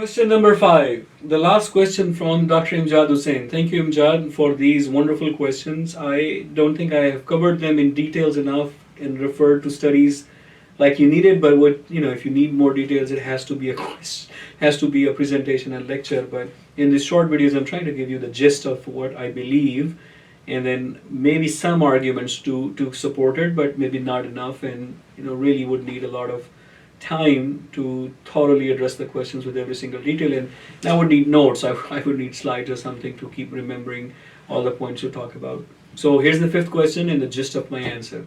Question number 5. The last question from Dr. Imjad Hussain. Thank you, Imjad, for these wonderful questions. I don't think I have covered them in details enough and referred to studies like you needed, but if you need more details, it has to be a question, has to be a presentation and lecture. But in these short videos, I'm trying to give you the gist of what I believe, and then maybe some arguments to support it, but maybe not enough, and really would need a lot of time to thoroughly address the questions with every single detail. And I would need notes. I would need slides or something to keep remembering all the points you talk about. So here's the 5th question and the gist of my answer.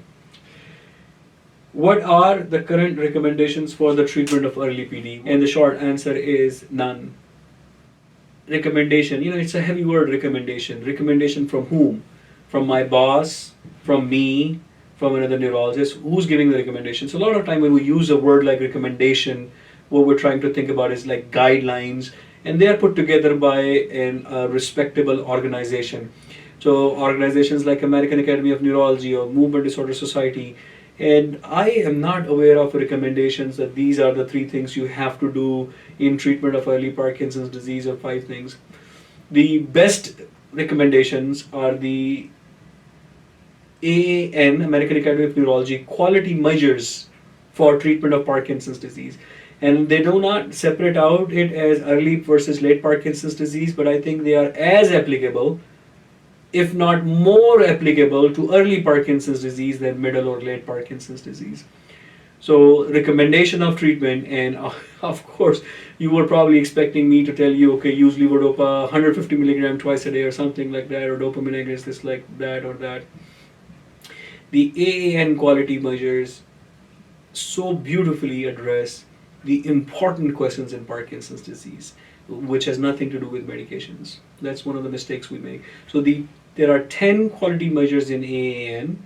What are the current recommendations for the treatment of early PD? And the short answer is none. Recommendation, it's a heavy word, recommendation. Recommendation from whom? From my boss, from me, from another neurologist. Who's giving the recommendation? So a lot of time when we use a word like recommendation, what we're trying to think about is like guidelines, and they are put together by a respectable organization. So organizations like American Academy of Neurology or Movement Disorder Society. And I am not aware of recommendations that these are the 3 things you have to do in treatment of early Parkinson's disease, or 5 things. The best recommendations are the AAN, American Academy of Neurology, quality measures for treatment of Parkinson's disease. And they do not separate out it as early versus late Parkinson's disease, but I think they are as applicable, if not more applicable, to early Parkinson's disease than middle or late Parkinson's disease. So recommendation of treatment, and of course you were probably expecting me to tell you, okay, use levodopa 150 milligram twice a day or something like that, or dopamine agonist this like that or that. The AAN quality measures so beautifully address the important questions in Parkinson's disease, which has nothing to do with medications. That's one of the mistakes we make. So there are 10 quality measures in AAN,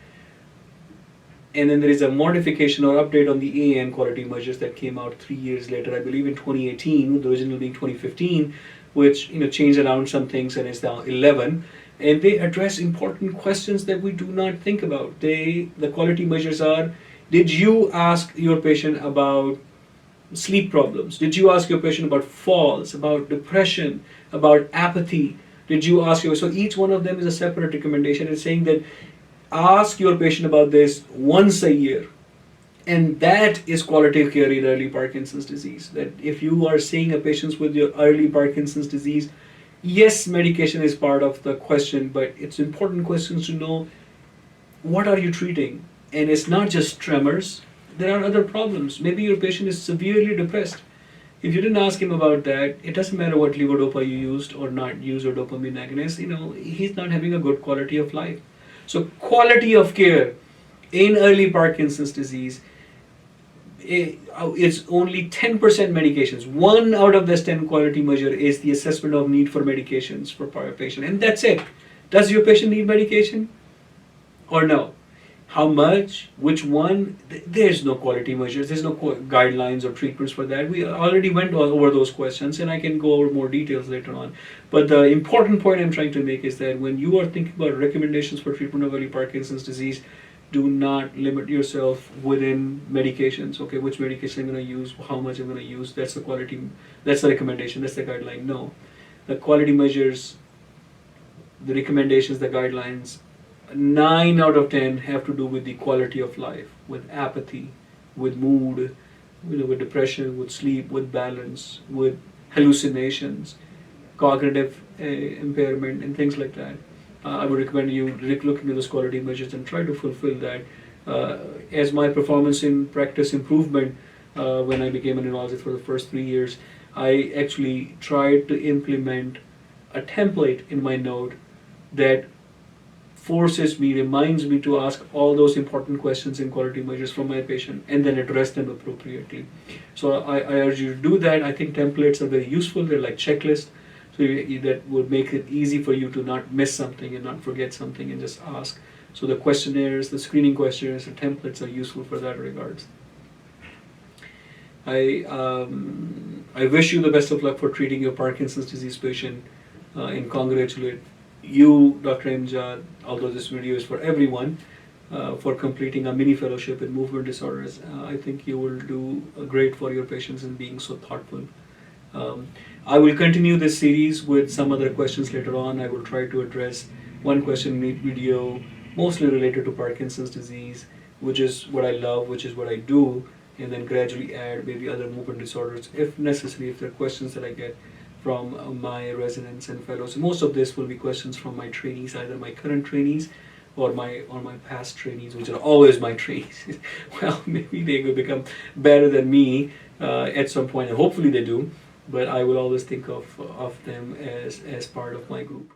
and then there is a modification or update on the AAN quality measures that came out 3 years later, I believe in 2018, the original being 2015, which changed around some things and is now 11. And they address important questions that we do not think about. The quality measures are: did you ask your patient about sleep problems? Did you ask your patient about falls, about depression, about apathy? Did you ask so each one of them is a separate recommendation. It's saying that ask your patient about this once a year. And that is quality of care in early Parkinson's disease. That if you are seeing a patient with your early Parkinson's disease, yes, medication is part of the question, but it's important questions to know, what are you treating? And it's not just tremors. There are other problems. Maybe your patient is severely depressed. If you didn't ask him about that, it doesn't matter what levodopa you used or not used, or dopamine agonist, he's not having a good quality of life. So quality of care in early Parkinson's disease, it's only 10% medications. 1 out of this 10 quality measure is the assessment of need for medications for a patient, and that's it. Does your patient need medication or no? How much? Which one? There's no quality measures. There's no guidelines or treatments for that. We already went over those questions, and I can go over more details later on. But the important point I'm trying to make is that when you are thinking about recommendations for treatment of early Parkinson's disease, do not limit yourself within medications. Okay, which medication I'm going to use, how much I'm going to use, that's the quality, that's the recommendation, that's the guideline. No. The quality measures, the recommendations, the guidelines, 9 out of 10 have to do with the quality of life, with apathy, with mood, with depression, with sleep, with balance, with hallucinations, cognitive impairment, and things like that. I would recommend you look into those quality measures and try to fulfill that. As my performance in practice improvement, when I became a neurologist for the first 3 years, I actually tried to implement a template in my note that reminds me to ask all those important questions in quality measures from my patient and then address them appropriately. So I urge you to do that. I think templates are very useful. They're like checklists. So that would make it easy for you to not miss something and not forget something and just ask. So the questionnaires, the screening questionnaires, the templates are useful for that regards. I wish you the best of luck for treating your Parkinson's disease patient and congratulate you, Dr. Imjad, although this video is for everyone, for completing a mini fellowship in movement disorders. I think you will do great for your patients in being so thoughtful. Um, I will continue this series with some other questions later on. I will try to address one question in each video, mostly related to Parkinson's disease, which is what I love, which is what I do, and then gradually add maybe other movement disorders if necessary, if there are questions that I get from my residents and fellows. Most of this will be questions from my trainees, either my current trainees or my past trainees, which are always my trainees. Well, maybe they could become better than me at some point, and hopefully they do. But I will always think of them as part of my group.